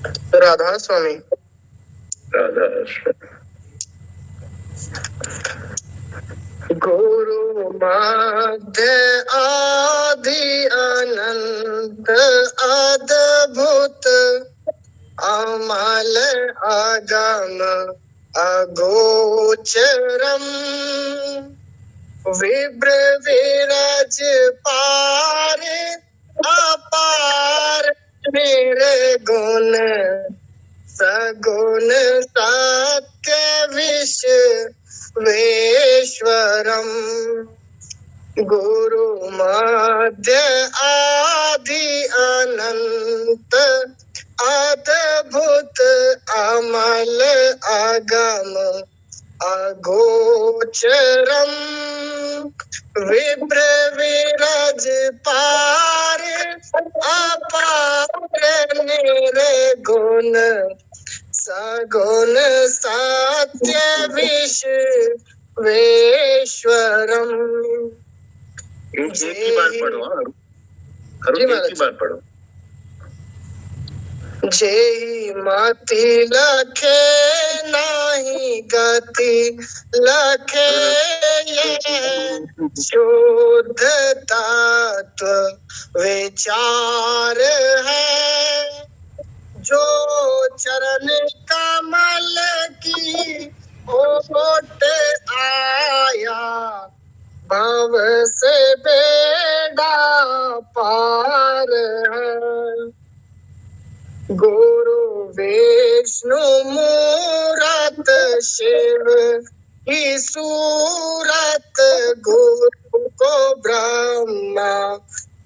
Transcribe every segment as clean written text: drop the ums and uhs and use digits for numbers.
राधा स्वामी। राधा स्वामी। गुरु मध्य आदि अनंत अद्भुत अमल अगम अगोचरम विभ्र विरज पार अपार निर्गुण सगुण सत्य विश्वेश्वरम गुरु मध्य आदि अनंत अद्भुत अमल अगम अगोचरम विभ्र विरज पार अपार निर्गुण सगुण सत्य विश्वेश्वरम। एक ही बार पढ़ो, एक ही बार पढ़ो। जेहि मति लखे नाही गति लखे ये शुद्ध तत्व विचार है जो चरण कमल की ओट आया भव से बेड़ा पार है। गुरु विष्णु मूरत शिव की सूरत गुरु को ब्रह्मा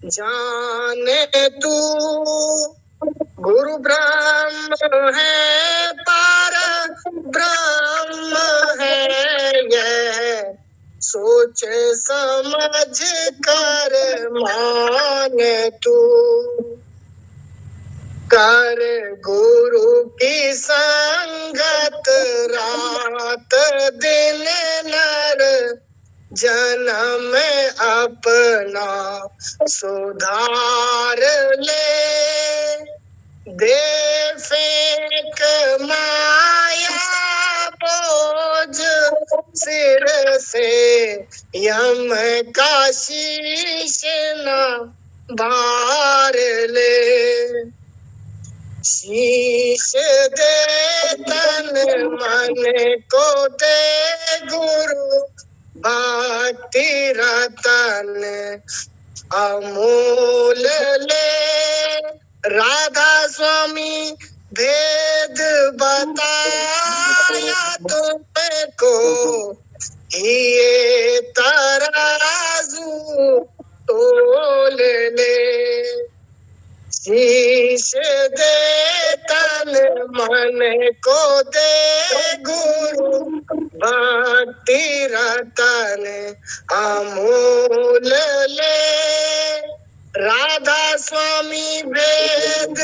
जाने तू गुरु ब्रह्म है पर ब्रह्म है यह सोच समझ कर मान तू कर गुरु की संगत रात दिन नर जन्म अपना सुधार ले दे फेंक माया बोझ सिर से यम का शीश न भार ले शीश दे तन मन को दे गुरु भक्ति रतन अमूल ले राधा स्वामी भेद बताया तुमको ये तराजू तोल ले शीश दे तन मन को दे गुरु भक्ति रतन अमूल ले राधा स्वामी भेद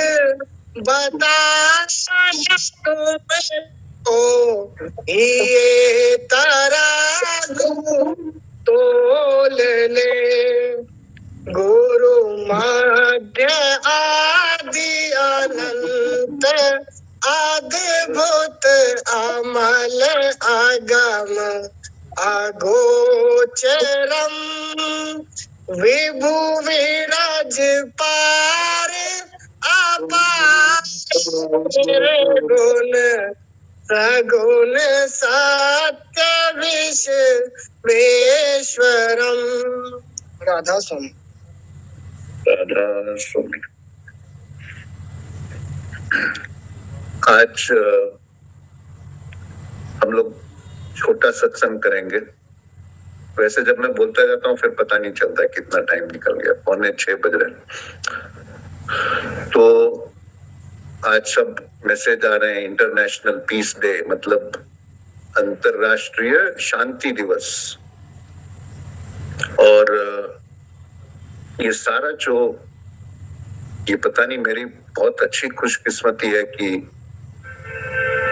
बताया तुमको ये तराजू तोल ले गुरु मध्य आदि अनंत अद्भुत अमल अगम अगोचरम विभु विरज पार अपार गुण सगुण सत्य विश्वेश्वरम। राधा स्वामी। राधा स्वामी। आज हम लोग छोटा सत्संग करेंगे। वैसे जब मैं बोलता जाता हूँ फिर पता नहीं चलता कितना टाइम निकल गया, 5:45 बज रहे हैं। तो आज सब मैसेज आ रहे हैं इंटरनेशनल पीस डे, मतलब अंतरराष्ट्रीय शांति दिवस। और ये सारा जो ये पता नहीं मेरी बहुत अच्छी खुशकिस्मती है कि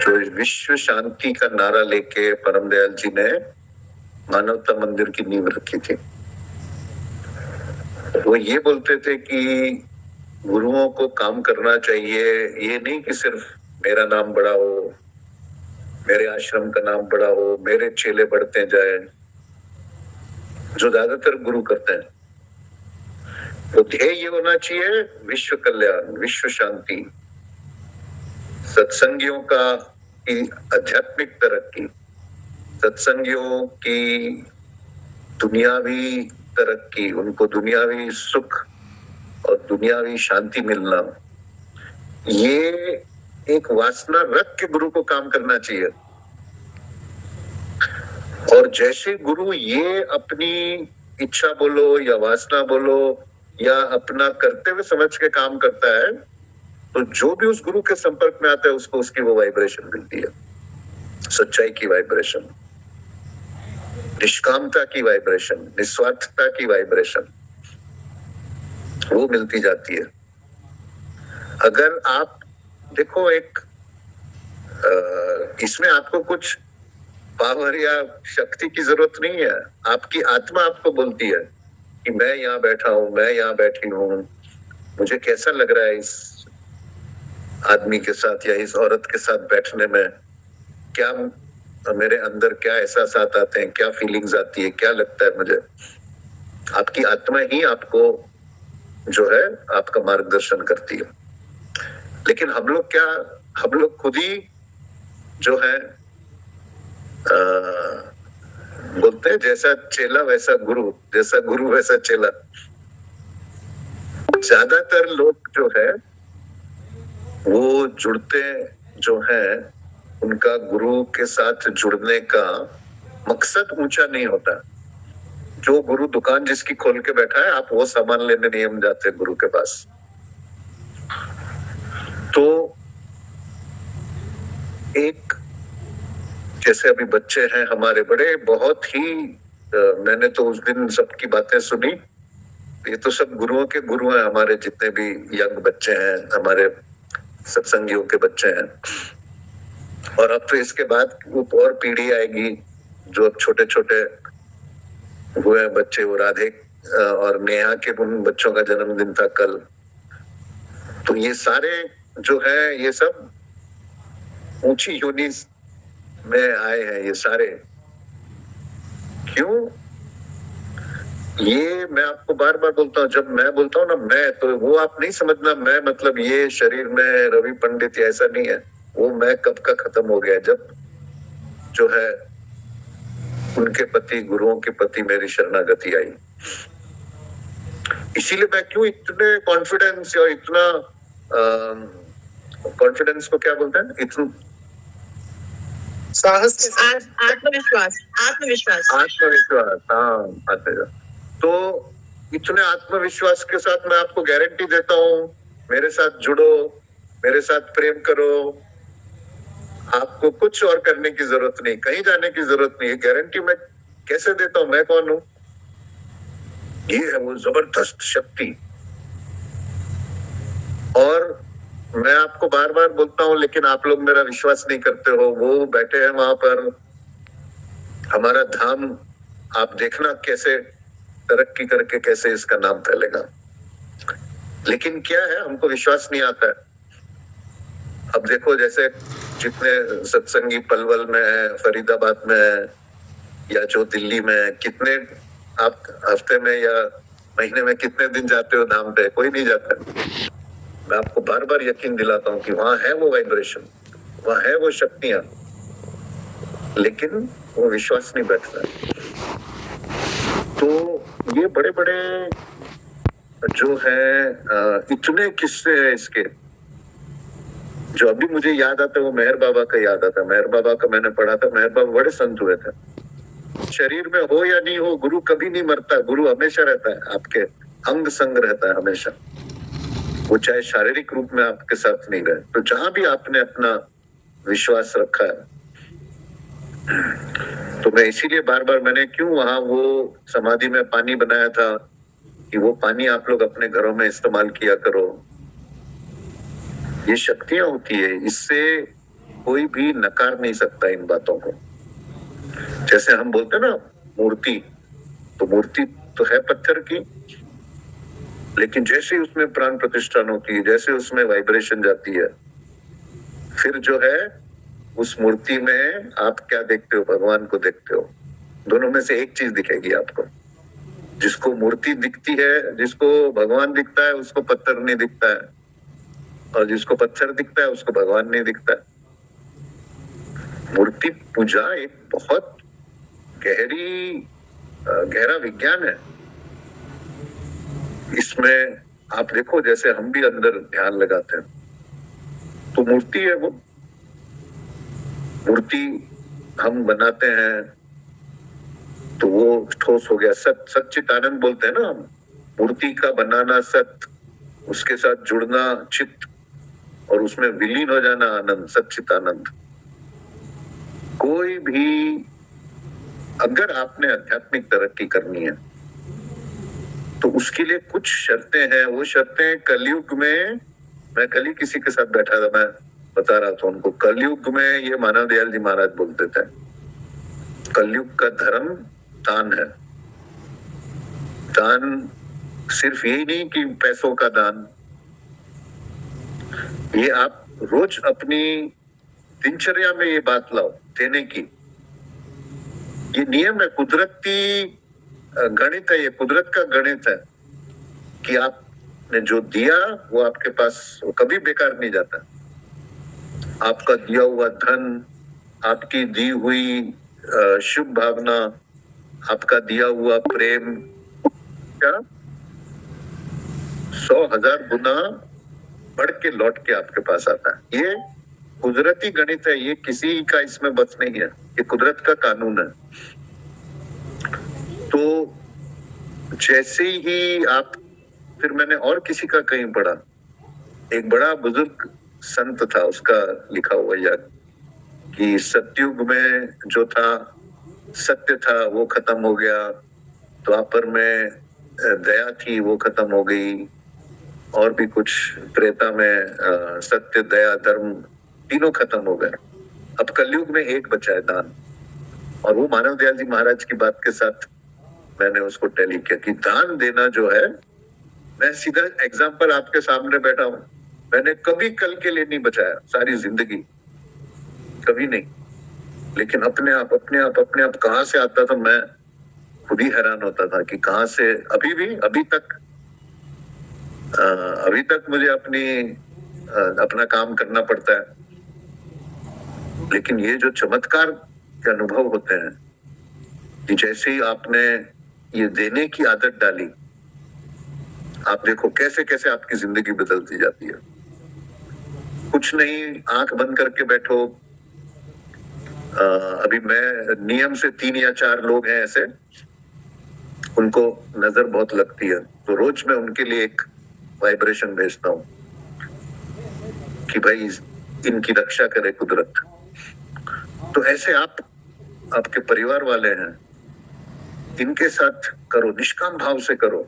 जो विश्व शांति का नारा लेके परम दयाल जी ने मानवता मंदिर की नींव रखी थी। वो ये बोलते थे कि गुरुओं को काम करना चाहिए, ये नहीं कि सिर्फ मेरा नाम बड़ा हो, मेरे आश्रम का नाम बड़ा हो, मेरे चेले बढ़ते जाए, जो ज्यादातर गुरु करते हैं। तो ध्येय ये होना चाहिए विश्व कल्याण, विश्व शांति, सत्संगियों का की आध्यात्मिक तरक्की, सत्संगियों की दुनियावी तरक्की, उनको दुनियावी सुख और दुनियावी शांति मिलना, ये एक वासना रख के गुरु को काम करना चाहिए। और जैसे गुरु ये अपनी इच्छा बोलो या वासना बोलो या अपना करते हुए समझ के काम करता है, तो जो भी उस गुरु के संपर्क में आता है उसको उसकी वो वाइब्रेशन मिलती है, सच्चाई की वाइब्रेशन, निष्कामता की वाइब्रेशन, निस्वार्थता की वाइब्रेशन, वो मिलती जाती है। अगर आप देखो एक इसमें आपको कुछ पावर या शक्ति की जरूरत नहीं है, आपकी आत्मा आपको बोलती है कि मैं यहाँ बैठा हूं, मैं यहाँ बैठी हूँ, मुझे कैसा लग रहा है इस आदमी के साथ या इस औरत के साथ बैठने में, क्या मेरे अंदर क्या एहसास आते हैं, क्या फीलिंग्स आती है, क्या लगता है मुझे। आपकी आत्मा ही आपको जो है आपका मार्गदर्शन करती है। लेकिन हम लोग खुद ही जो है बोलते हैं जैसा चेला वैसा गुरु, जैसा गुरु वैसा चेला। ज्यादातर लोग जो है वो जुड़ते जो है, उनका गुरु के साथ जुड़ने का मकसद ऊंचा नहीं होता। जो गुरु दुकान जिसकी खोल के बैठा है, आप वो सामान लेने नहीं हम जाते गुरु के पास। तो एक जैसे अभी बच्चे हैं हमारे बड़े, बहुत ही मैंने तो उस दिन सबकी बातें सुनी, ये तो सब गुरुओं के गुरु हैं, हमारे जितने भी यंग बच्चे हैं, हमारे सत्संगियों के बच्चे हैं। और अब तो इसके बाद और पीढ़ी आएगी जो अब छोटे छोटे हुए बच्चे, वो राधे और नेहा के उन बच्चों का जन्मदिन था कल। तो ये सारे जो है ये सब ऊंची योनि में आए हैं, ये सारे। क्यों? ये मैं आपको बार बार बोलता हूँ, जब मैं बोलता हूँ ना मैं, तो वो आप नहीं समझना मैं मतलब ये शरीर में रवि पंडित, ऐसा नहीं है। वो मैं कब का खत्म हो गया, जब जो है उनके पति, गुरुओं के प्रति मेरी शरणागति आई। इसीलिए मैं क्यों इतने कॉन्फिडेंस या इतना कॉन्फिडेंस को क्या बोलते हैं, इतना साहस, आत्मविश्वास, आत्मविश्वास, आत्मविश्वास, हाँ। तो इतने आत्मविश्वास के साथ मैं आपको गारंटी देता हूँ, मेरे साथ जुड़ो, मेरे साथ प्रेम करो, आपको कुछ और करने की जरूरत नहीं, कहीं जाने की जरूरत नहीं। गारंटी मैं कैसे देता हूं, मैं कौन हूं? ये है वो जबरदस्त शक्ति। और मैं आपको बार बार बोलता हूं, लेकिन आप लोग मेरा विश्वास नहीं करते हो। वो बैठे हैं वहां पर, हमारा धाम आप देखना कैसे तरक्की करके कैसे इसका नाम फैलेगा। लेकिन क्या है, हमको विश्वास नहीं आता है। अब देखो जैसे जितने सत्संगी पलवल में है, फरीदाबाद में है, या जो दिल्ली में है, कितने आप हफ्ते में या महीने में कितने दिन जाते हो धाम पे? कोई नहीं जाता। मैं आपको बार बार यकीन दिलाता हूँ कि वहां है वो वाइब्रेशन, वहां है वो शक्तियां, लेकिन वो विश्वास नहीं बैठता। तो ये बड़े बड़े जो है इतने किस्से हैं इसके, जो अभी मुझे याद आता है वो मेहर बाबा का याद आता है। मेहर बाबा का मैंने पढ़ा था, मेहर बाबा बड़े संत हुए थे। शरीर में हो या नहीं हो, गुरु कभी नहीं मरता, गुरु हमेशा रहता है, आपके अंग संग रहता है हमेशा। वो चाहे शारीरिक रूप में आपके साथ नहीं रहे, तो जहां भी आपने अपना विश्वास रखा है, तो मैं इसीलिए बार बार मैंने क्यों वहां वो समाधि में पानी बनाया था कि वो पानी आप लोग अपने घरों में इस्तेमाल किया करो। ये शक्तियां होती है, इससे कोई भी नकार नहीं सकता इन बातों को। जैसे हम बोलते हैं ना मूर्ति, तो मूर्ति तो है पत्थर की, लेकिन जैसे ही उसमें प्राण प्रतिष्ठान होती है, जैसे उसमें वाइब्रेशन जाती है, फिर जो है उस मूर्ति में आप क्या देखते हो? भगवान को देखते हो। दोनों में से एक चीज दिखेगी आपको। जिसको मूर्ति दिखती है, जिसको भगवान दिखता है, उसको पत्थर नहीं दिखता है, और जिसको पत्थर दिखता है उसको भगवान नहीं दिखता है। मूर्ति पूजा एक बहुत गहरा विज्ञान है। इसमें आप देखो, जैसे हम भी अंदर ध्यान लगाते हैं तो मूर्ति है, वो मूर्ति हम बनाते हैं तो वो ठोस हो गया। सच्चित आनंद बोलते हैं ना हम। मूर्ति का बनाना सत, उसके साथ जुड़ना चित्त, और उसमें विलीन हो जाना आनंद, सच्चित आनंद। कोई भी, अगर आपने आध्यात्मिक तरक्की करनी है तो उसके लिए कुछ शर्तें हैं। वो शर्तें कलयुग में, मैं कल ही किसी के साथ बैठा था, मैं बता रहा था उनको, कलयुग में ये मानव दयाल जी महाराज बोलते थे, कलयुग का धर्म दान है। दान सिर्फ यही नहीं कि पैसों का दान, ये आप रोज अपनी दिनचर्या में ये बात लाओ देने की। ये नियम है, कुदरती गणित है, ये कुदरत का गणित है कि आपने जो दिया वो आपके पास वो कभी बेकार नहीं जाता। आपका दिया हुआ धन, आपकी दी हुई शुभ भावना, आपका दिया हुआ प्रेम, क्या 100,000 गुना बढ़ के लौट के आपके पास आता है। ये कुदरती गणित है, ये किसी का इसमें बस नहीं है, ये कुदरत का कानून है। तो जैसे ही आप, फिर मैंने और किसी का कहीं पढ़ा, एक बड़ा बुजुर्ग संत था, उसका लिखा हुआ याद कि सतयुग में जो था सत्य था वो खत्म हो गया, द्वापर में दया थी वो खत्म हो गई, और भी कुछ त्रेता में सत्य दया धर्म तीनों खत्म हो गए। अब कलयुग में एक बचा है, दान। और वो मानव दयाल जी महाराज की बात के साथ मैंने उसको टैली किया कि दान देना जो है, मैं सीधा एग्जाम्पल आपके सामने बैठा हूं, मैंने कभी कल के लिए नहीं बचाया सारी जिंदगी, कभी नहीं। लेकिन अपने आप कहां से आता था, मैं खुद ही हैरान होता था कि कहां से, अभी तक मुझे अपना काम करना पड़ता है। लेकिन ये जो चमत्कार के अनुभव होते हैं कि जैसे ही आपने ये देने की आदत डाली, आप देखो कैसे कैसे आपकी जिंदगी बदलती जाती है। कुछ नहीं, आंख बंद करके बैठो। अभी मैं नियम से 3 या 4 लोग हैं ऐसे, उनको नजर बहुत लगती है, तो रोज मैं उनके लिए एक वाइब्रेशन भेजता हूँ कि भाई इनकी रक्षा करे कुदरत। तो ऐसे आप, आपके परिवार वाले हैं, इनके साथ करो, निष्काम भाव से करो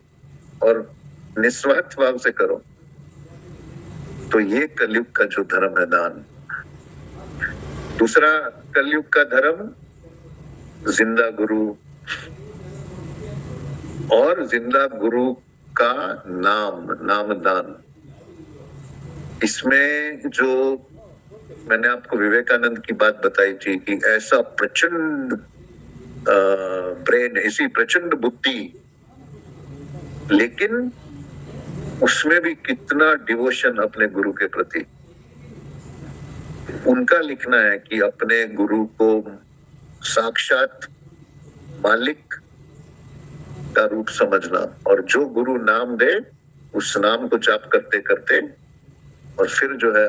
और निस्वार्थ भाव से करो। तो ये कलयुग का जो धर्म है, दान। दूसरा कलयुग का धर्म जिंदा गुरु, और जिंदा गुरु का नाम दान। इसमें जो मैंने आपको विवेकानंद की बात बताई थी कि ऐसा प्रचंड ब्रेन, ऐसी प्रचंड बुद्धि, लेकिन उसमें भी कितना डिवोशन अपने गुरु के प्रति। उनका लिखना है कि अपने गुरु को साक्षात मालिक का रूप समझना, और जो गुरु नाम दे उस नाम को जाप करते करते, और फिर जो है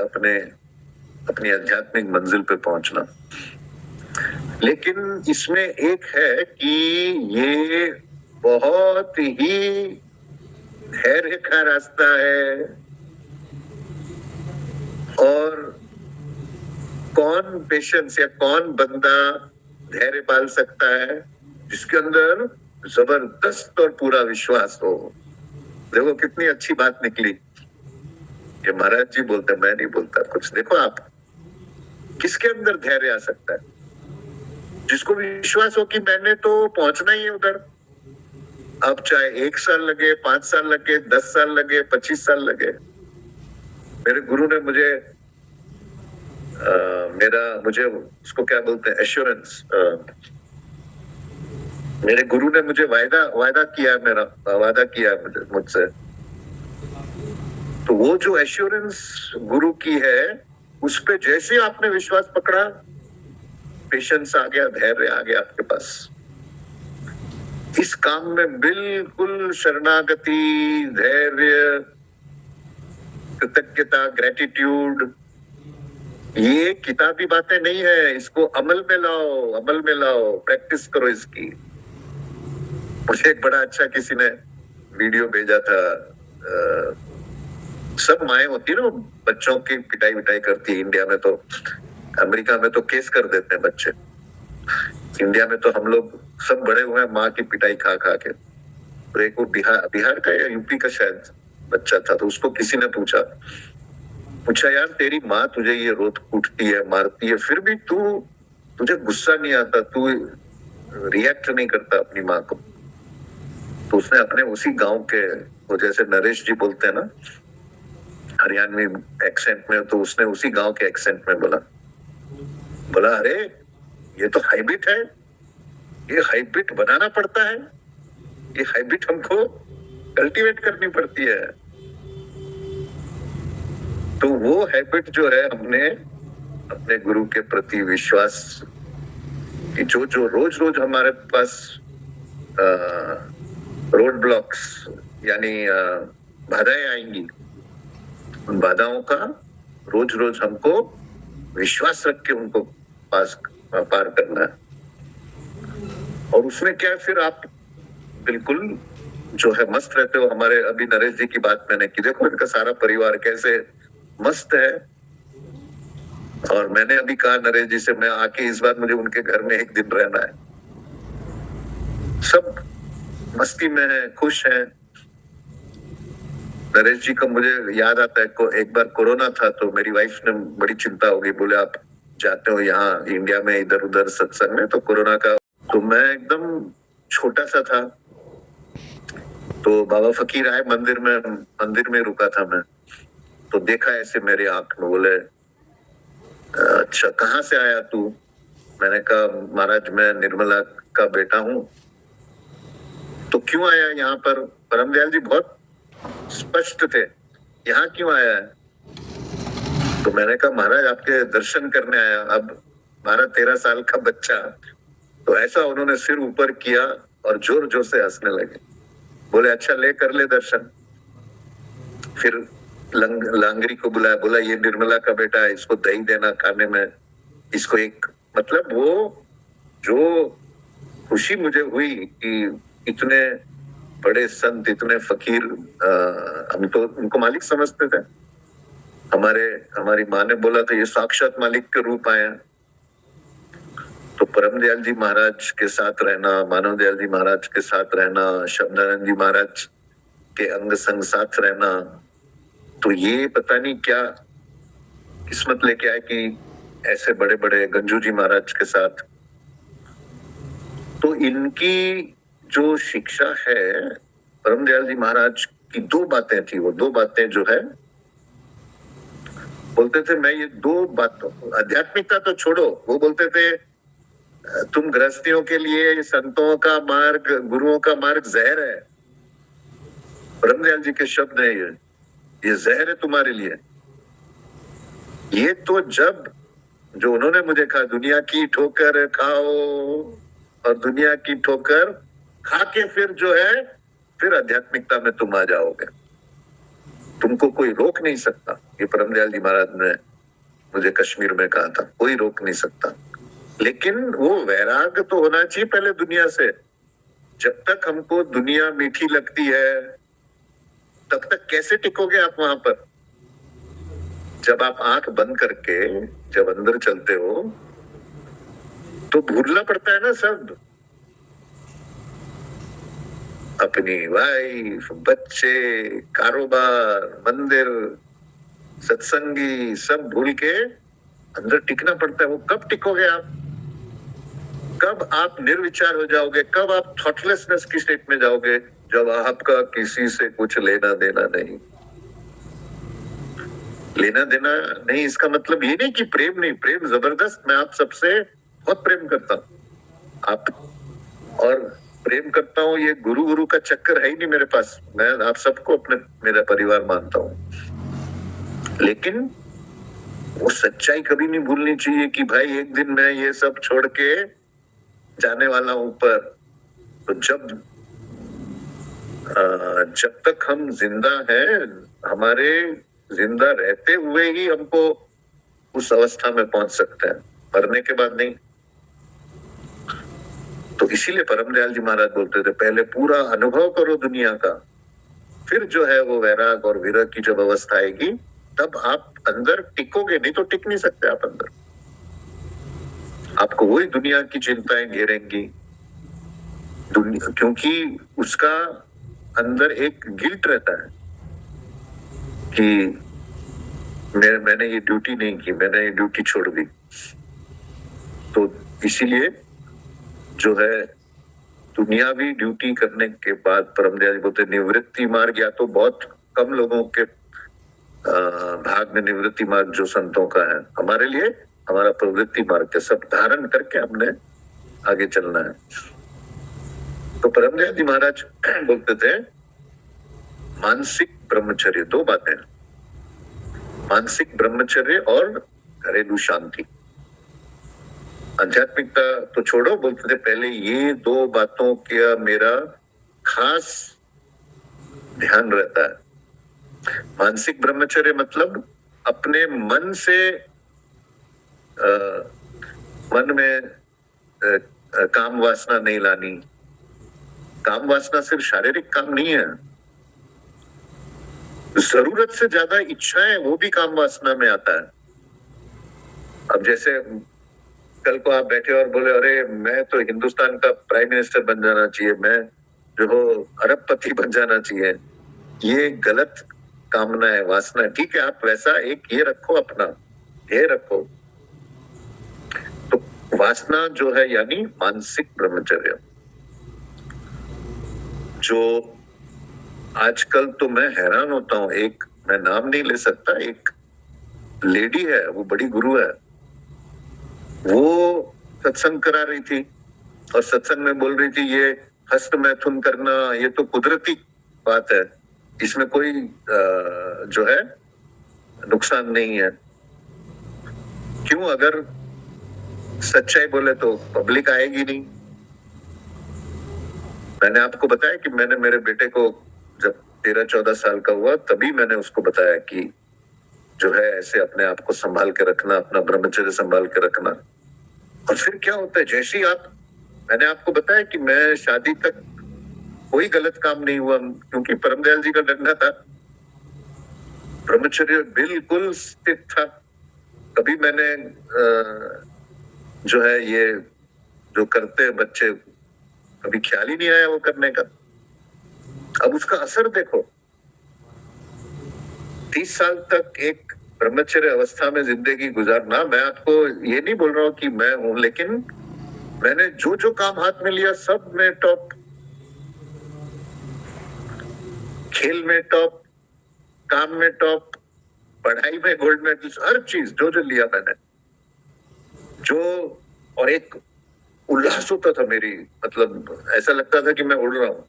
अपनी आध्यात्मिक मंजिल पे पहुंचना। लेकिन इसमें एक है कि ये बहुत ही धैर्य का रास्ता है, और कौन पेशेंस या कौन बंदा धैर्य पाल सकता है जिसके अंदर जबरदस्त और पूरा विश्वास हो। देखो कितनी अच्छी बात निकली, ये महाराज जी बोलते, मैं नहीं बोलता कुछ। देखो आप, किसके अंदर धैर्य आ सकता है? जिसको विश्वास हो कि मैंने तो पहुंचना ही है उधर। अब चाहे 1 साल लगे, 5 साल लगे, 10 साल लगे, 25 साल लगे, मेरे गुरु ने मुझे मुझे उसको क्या बोलते हैं, एश्योरेंस, मेरे गुरु ने मुझे वायदा किया है मुझसे। तो वो जो एश्योरेंस गुरु की है, उस पे जैसे आपने विश्वास पकड़ा, पेशेंस आ गया, धैर्य आ गया आपके पास। इस काम में बिल्कुल शरणागति, धैर्य, कृतज्ञता, ग्रेटिट्यूड, ये किताबी बातें नहीं है। इसको अमल में लाओ, प्रैक्टिस करो इसकी। मुझे एक बड़ा अच्छा किसी ने वीडियो भेजा था। सब माएँ होती है ना, बच्चों की पिटाई विटाई करती है इंडिया में, तो अमेरिका में तो केस कर देते हैं बच्चे। इंडिया में तो हम लोग सब बड़े हुए हैं माँ की पिटाई खा खा के। तो एक वो बिहार का या यूपी का शायद बच्चा था, तो उसको किसी ने पूछा यार, तेरी माँ तुझे ये रोत कूटती है, मारती है, फिर भी तुझे गुस्सा नहीं आता, तू रिएक्ट नहीं करता अपनी माँ को। तो उसने अपने उसी गांव के, वो जैसे नरेश जी बोलते हैं ना हरियाणवी एक्सेंट में, तो उसने उसी गांव के एक्सेंट में बोला अरे ये तो हैबिट है, ये हैबिट बनाना पड़ता है, ये हैबिट हमको कल्टीवेट करनी पड़ती है। तो वो हैबिट जो है, हमने अपने गुरु के प्रति विश्वास कि जो रोज हमारे पास रोड ब्लॉक्स यानी बाधाएं आएंगी, उन बाधाओं का रोज हमको विश्वास रख के उनको पार करना है। और उसमें क्या है, फिर आप बिल्कुल जो है मस्त रहते हो। हमारे अभी नरेश जी की बात मैंने की, देखो इनका सारा परिवार कैसे मस्त है। और मैंने अभी कहा नरेश जी से, मैं आके इस बार मुझे उनके घर में एक दिन रहना है। सब मस्ती में है, खुश है। नरेश जी का मुझे याद आता है, एक बार कोरोना था तो मेरी वाइफ ने बड़ी चिंता हो गई, बोले आप जाते हो यहाँ इंडिया में इधर उधर सत्संग में, तो कोरोना का, तो मैं एकदम छोटा सा था। तो बाबा फकीर आए मंदिर में रुका था मैं, तो देखा ऐसे मेरे आंख में, बोले अच्छा कहाँ से आया तू? मैंने कहा महाराज मैं निर्मला का बेटा हूँ। तो क्यों आया यहाँ पर? परमदयाल जी बहुत स्पष्ट थे, यहाँ क्यों आया है? तो मैंने कहा महाराज आपके दर्शन करने आया। अब 12-13 साल का बच्चा, तो ऐसा उन्होंने सिर ऊपर किया और जोर जोर से हंसने लगे। बोले अच्छा ले कर ले दर्शन। फिर लांगरी को बुलाया, बोला ये निर्मला का बेटा है, इसको दही देना खाने में, इसको एक, मतलब वो जो खुशी मुझे हुई कि इतने बड़े संत, इतने फकीर, हम तो उनको मालिक समझते थे। हमारी माँ ने बोला था ये साक्षात मालिक के रूप आए हैं। तो परमदयाल जी महाराज के साथ रहना, मानव दयाल जी महाराज के साथ रहना, शब्दानंद जी महाराज के अंग संग साथ रहना, तो ये पता नहीं क्या किस्मत लेके आए कि ऐसे बड़े बड़े गंजू जी महाराज के साथ। तो इनकी जो शिक्षा है, परमदयाल जी महाराज की 2 बातें थी। वो 2 बातें जो है, बोलते थे मैं ये 2 बातों, आध्यात्मिकता तो छोड़ो, वो बोलते थे तुम गृहस्थियों के लिए संतों का मार्ग, गुरुओं का मार्ग जहर है। परमदयाल जी के शब्द है ये जहर है तुम्हारे लिए। ये तो जब जो उन्होंने मुझे कहा, दुनिया की ठोकर खाओ और दुनिया की ठोकर खा के फिर जो है, फिर आध्यात्मिकता में तुम आ जाओगे, तुमको कोई रोक नहीं सकता। ये परमदयाल जी महाराज ने मुझे कश्मीर में कहा था, कोई रोक नहीं सकता। लेकिन वो वैराग तो होना चाहिए पहले दुनिया से। जब तक हमको दुनिया मीठी लगती है, तब तक कैसे टिकोगे आप वहां पर? जब आप आंख बंद करके जब अंदर चलते हो, तो भूलना पड़ता है ना सब, अपनी वाइफ, बच्चे, कारोबार, मंदिर, सत्संगी, सब भूल के अंदर टिकना पड़ता है। वो कब टिकोगे आप? कब आप निर्विचार हो जाओगे? कब आप थॉटलेसनेस की स्टेट में जाओगे? जब आपका किसी से कुछ लेना देना नहीं। लेना देना नहीं इसका मतलब ये नहीं कि प्रेम नहीं, प्रेम जबरदस्त, मैं आप सबसे बहुत प्रेम करता हूं। आप और प्रेम करता हूँ, ये गुरु का चक्कर है ही नहीं मेरे पास। मैं आप सबको अपने मेरा परिवार मानता हूँ, लेकिन वो सच्चाई कभी नहीं भूलनी चाहिए कि भाई एक दिन मैं ये सब छोड़ के जाने वाला हूं ऊपर। तो जब तक हम जिंदा हैं, हमारे जिंदा रहते हुए ही हमको उस अवस्था में पहुंच सकते हैं, मरने के बाद नहीं। तो इसीलिए परमदयाल जी महाराज बोलते थे पहले पूरा अनुभव करो दुनिया का, फिर जो है वो वैराग और विरह की जब अवस्था आएगी तब आप अंदर टिकोगे, नहीं तो टिक नहीं सकते आप अंदर। आपको वही दुनिया की चिंताएं घेरेंगी, क्योंकि उसका अंदर एक गिल्ट रहता है कि मैंने ये ड्यूटी नहीं की, मैंने ये ड्यूटी छोड़ दी। तो इसीलिए जो है दुनियावी ड्यूटी करने के बाद परमदयाल जी बोलते निवृत्ति मार्ग, या तो बहुत कम लोगों के भाग में निवृत्ति मार्ग जो संतों का है, हमारे लिए हमारा प्रवृत्ति मार्ग है, सब धारण करके हमने आगे चलना है। तो परमदयाल जी महाराज बोलते थे मानसिक ब्रह्मचर्य, दो बातें, मानसिक ब्रह्मचर्य और घरेलू शांति। आध्यात्मिकता तो छोड़ो, बोलते थे पहले ये दो बातों का मेरा खास ध्यान रहता है। मानसिक ब्रह्मचर्य मतलब अपने मन से मन में काम वासना नहीं लानी। काम वासना सिर्फ शारीरिक काम नहीं है, जरूरत से ज्यादा इच्छाएं वो भी काम वासना में आता है। अब जैसे कल को आप बैठे और बोले अरे मैं तो हिंदुस्तान का प्राइम मिनिस्टर बन जाना चाहिए, मैं जो हो अरबपति बन जाना चाहिए, ये गलत कामना है, वासना है। ठीक है, आप वैसा एक ये रखो, अपना ध्येय रखो। तो वासना जो है यानी मानसिक ब्रह्मचर्य, जो आजकल तो मैं हैरान होता हूं, एक मैं नाम नहीं ले सकता, एक लेडी है, वो बड़ी गुरु है, वो सत्संग करा रही थी और सत्संग में बोल रही थी ये हस्त मैथुन करना ये तो कुदरती बात है, इसमें कोई जो है नुकसान नहीं है। क्यों? अगर सच्चाई बोले तो पब्लिक आएगी नहीं। मैंने आपको बताया कि मैंने मेरे बेटे को जब 13-14 साल का हुआ तभी मैंने उसको बताया कि जो है ऐसे अपने आप को संभाल के रखना, अपना ब्रह्मचर्य संभाल के रखना। और फिर क्या होता है, जैसे ही मैंने आपको बताया कि मैं शादी तक कोई गलत काम नहीं हुआ, क्योंकि परमदयाल जी का डंडा था, ब्रह्मचर्य बिल्कुल स्थित था। कभी मैंने जो है ये जो करते बच्चे, कभी ख्याल ही नहीं आया वो करने का। अब उसका असर देखो, 30 साल तक एक ब्रह्मचर्य अवस्था में जिंदगी गुजारना। मैं आपको ये नहीं बोल रहा हूँ कि मैं हूं, लेकिन मैंने जो जो काम हाथ में लिया सब में टॉप, खेल में टॉप, काम में टॉप, पढ़ाई में गोल्ड मेडल, हर चीज जो जो लिया मैंने, जो और एक उल्लास होता था मेरी, मतलब ऐसा लगता था कि मैं उड़ रहा हूँ।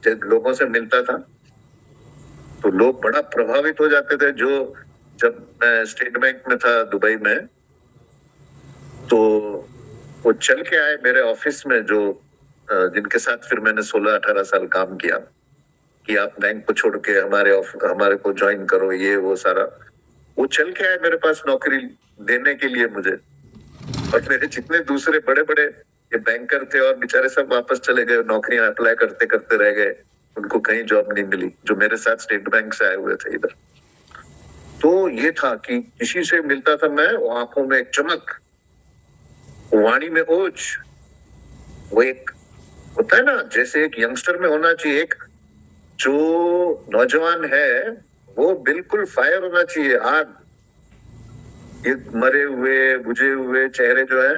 जब लोगों से मिलता था तो लोग बड़ा प्रभावित हो जाते थे। जो जब मैं स्टेट बैंक में था दुबई में, तो वो चल के आए मेरे ऑफिस में, जो जिनके साथ फिर मैंने 16-18 साल काम किया, कि आप बैंक को छोड़ के हमारे को ज्वाइन करो, ये वो सारा, वो चल के आए मेरे पास नौकरी देने के लिए मुझे। और मेरे जितने दूसरे बड़े बड़े ये बैंकर थे और बेचारे सब वापस चले गए, नौकरियां अप्लाई करते करते रह गए, उनको कहीं जॉब नहीं मिली, जो मेरे साथ स्टेट बैंक से आए हुए थे इधर। तो ये था कि किसी से मिलता था मैं, वो आंखों में एक चमक, वाणी में ओज, वो एक होता है ना जैसे एक यंगस्टर में होना चाहिए, एक जो नौजवान है वो बिल्कुल फायर होना चाहिए, आग। ये मरे हुए बुझे हुए चेहरे जो है,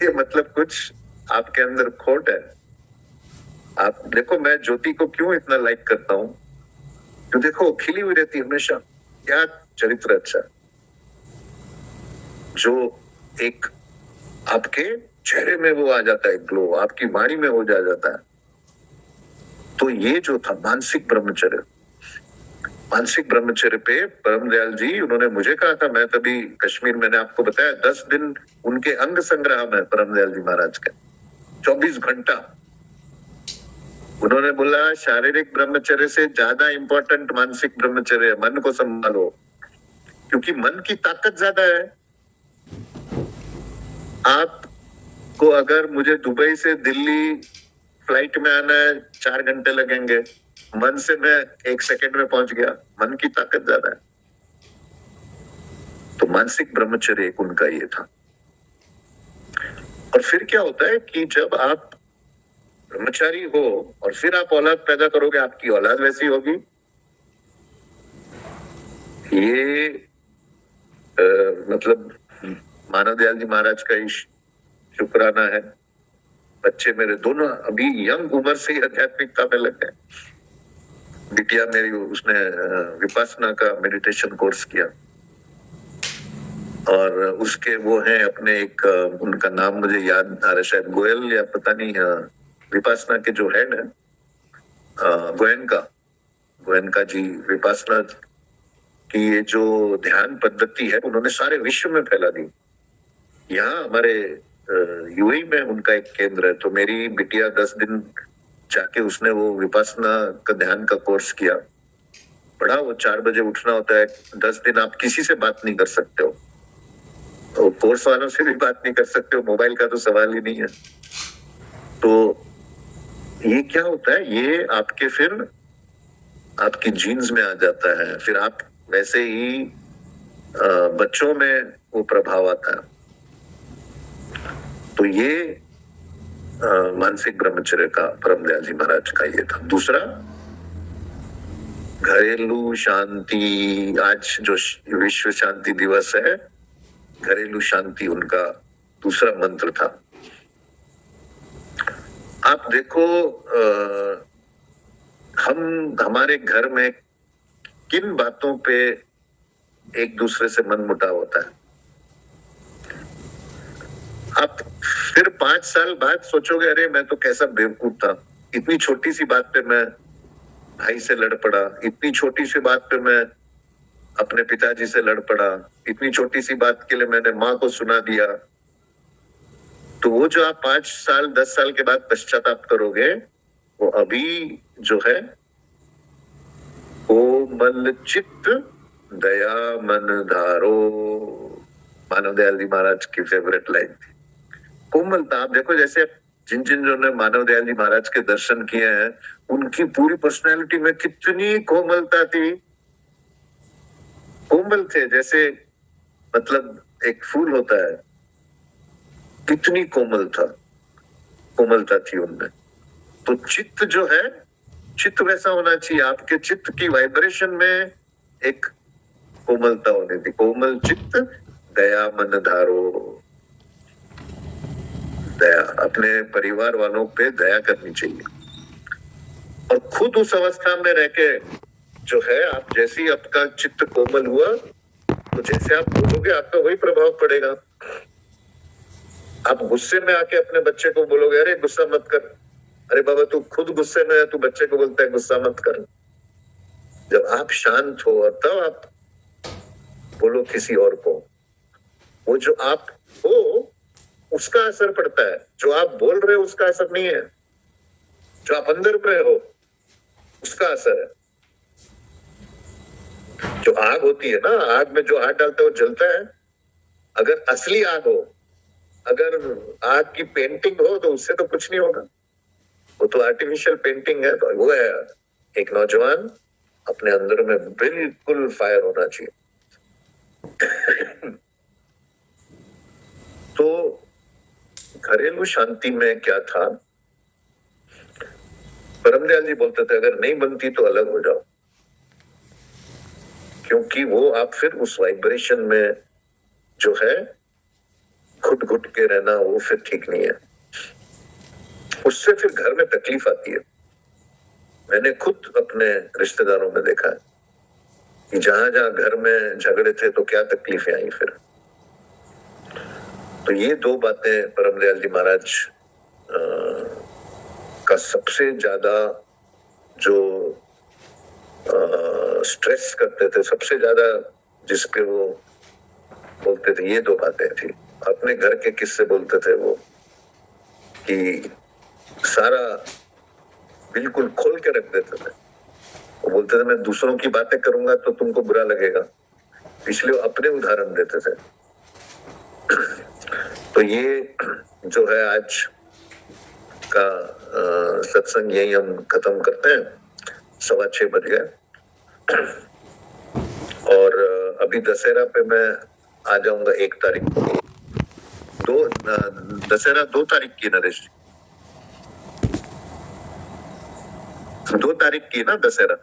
ये मतलब कुछ आपके अंदर खोट है। आप देखो, मैं ज्योति को क्यों इतना लाइक करता हूँ, तो देखो खिली हुई रहती है हमेशा, क्या चरित्र अच्छा, जो एक आपके चेहरे में वो आ जाता है ग्लो, आपकी वाणी में हो जाता है। तो ये जो था मानसिक ब्रह्मचर्य, मानसिक ब्रह्मचर्य पे परम दयाल जी उन्होंने मुझे कहा था, मैं तभी कश्मीर, मैंने आपको बताया 10 दिन उनके अंग संग्रह में परम दयाल जी महाराज के 24 घंटा, उन्होंने बोला शारीरिक ब्रह्मचर्य से ज्यादा इंपॉर्टेंट मानसिक ब्रह्मचर्य है, मन को संभालो, क्योंकि मन की ताकत ज्यादा है। आपको अगर मुझे दुबई से दिल्ली फ्लाइट में आना है 4 घंटे लगेंगे, मन से मैं 1 सेकंड में पहुंच गया, मन की ताकत ज्यादा है। तो मानसिक ब्रह्मचर्य एक उनका ये था। और फिर क्या होता है कि जब आप ब्रह्मचारी हो और फिर आप औलाद पैदा करोगे, आपकी औलाद वैसी होगी। ये मतलब मानव दयाल जी महाराज का ही शुक्राना है। बच्चे मेरे दोनों अभी यंग उम्र से ही आध्यात्मिकता में लग गए। बिटिया मेरी, उसने विपासना का मेडिटेशन कोर्स किया, और उसके वो हैं अपने एक, उनका नाम मुझे याद आ रहा, शायद गोयल या पता नहीं, विपासना के जो हेड है, गोयनका जी, विपासना की ये जो ध्यान पद्धति है उन्होंने सारे विश्व में फैला दी। यहाँ हमारे यूएई में उनका एक केंद्र है। तो मेरी बिटिया 10 दिन जाके उसने वो विपासना का ध्यान का कोर्स किया, पढ़ा। वो 4 बजे उठना होता है, 10 दिन आप किसी से बात नहीं कर सकते हो, तो कोर्स वालों से भी बात नहीं कर सकते हो, मोबाइल का तो सवाल ही नहीं है। तो ये क्या होता है, ये आपके फिर आपकी जीन्स में आ जाता है, फिर आप वैसे ही बच्चों में वो प्रभाव आता है। तो ये मानसिक ब्रह्मचर्य का परम दयाल जी महाराज का ये था। दूसरा, घरेलू शांति। आज जो विश्व शांति दिवस है, घरेलू शांति उनका दूसरा मंत्र था। आप देखो, हमारे घर में किन बातों पे एक दूसरे से मनमुटाव होता है। आप फिर 5 साल बाद सोचोगे, अरे मैं तो कैसा बेवकूफ था, इतनी छोटी सी बात पे मैं भाई से लड़ पड़ा, इतनी छोटी सी बात पे मैं अपने पिताजी से लड़ पड़ा, इतनी छोटी सी बात के लिए मैंने माँ को सुना दिया। तो वो जो आप 5 साल 10 साल के बाद पश्चाताप करोगे, वो अभी जो है, कोमल चित्त दया मन धारो, मानव दयाल जी महाराज की फेवरेट लाइन थी। कोमलता, आप देखो जैसे जिन जिन जो ने मानव दयाल जी महाराज के दर्शन किए हैं, उनकी पूरी पर्सनैलिटी में कितनी कोमलता थी। कोमल थे, जैसे मतलब एक फूल होता है, कितनी कोमलता थी उनमें। तो चित्त जो है, चित्त वैसा होना चाहिए, आपके चित्त की वाइब्रेशन में एक कोमलता होनी थी। कोमल चित्त दया मन धारो, दया, अपने परिवार वालों पे दया करनी चाहिए। और खुद उस अवस्था में रह के जो है, आप जैसे ही आपका चित्त कोमल हुआ, तो जैसे आप बोलोगे आपका वही प्रभाव पड़ेगा। आप गुस्से में आके अपने बच्चे को बोलोगे, अरे गुस्सा मत कर, अरे बाबा तू खुद गुस्से में है, तू बच्चे को बोलता है गुस्सा मत कर। जब आप शांत हो और तब आप बोलो किसी और को, वो जो आप हो उसका असर पड़ता है, जो आप बोल रहे हो उसका असर नहीं है, जो आप अंदर में हो उसका असर है। जो आग होती है ना, आग में जो हाथ डालता है वो जलता है। अगर असली आग हो, अगर आग की पेंटिंग हो, तो उससे तो कुछ नहीं होगा, वो तो आर्टिफिशियल पेंटिंग है। तो वो है, एक नौजवान अपने अंदर में बिल्कुल फायर होना चाहिए। तो घरेलू शांति में क्या था, परम दयाल जी बोलते थे, अगर नहीं बनती तो अलग हो जाओ, क्योंकि वो आप फिर उस वाइब्रेशन में जो है घुट घुट के रहना, वो फिर ठीक नहीं है। उससे फिर घर में तकलीफ आती है। मैंने खुद अपने रिश्तेदारों में देखा है कि जहां जहां घर में झगड़े थे तो क्या तकलीफें आई फिर। तो ये दो बातें परम दयाल जी महाराज का सबसे ज्यादा जो स्ट्रेस करते थे, सबसे ज्यादा जिस पे वो बोलते थे, ये दो बातें थी। अपने घर के किस्से बोलते थे वो कि सारा बिल्कुल खोल के रख देते थे। वो बोलते थे मैं दूसरों की बातें करूंगा तो तुमको बुरा लगेगा, इसलिए अपने उदाहरण देते थे। तो ये जो है आज का सत्संग यही हम खत्म करते हैं। 6:15 बज गए और अभी दशहरा पे मैं आ जाऊंगा 1 तारीख को। दशहरा 2 तारीख की नरेश जी, 2 तारीख की ना दशहरा?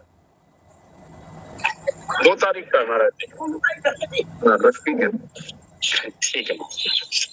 2 तारीख का महाराज जी। हाँ बस ठीक है। ठीक है।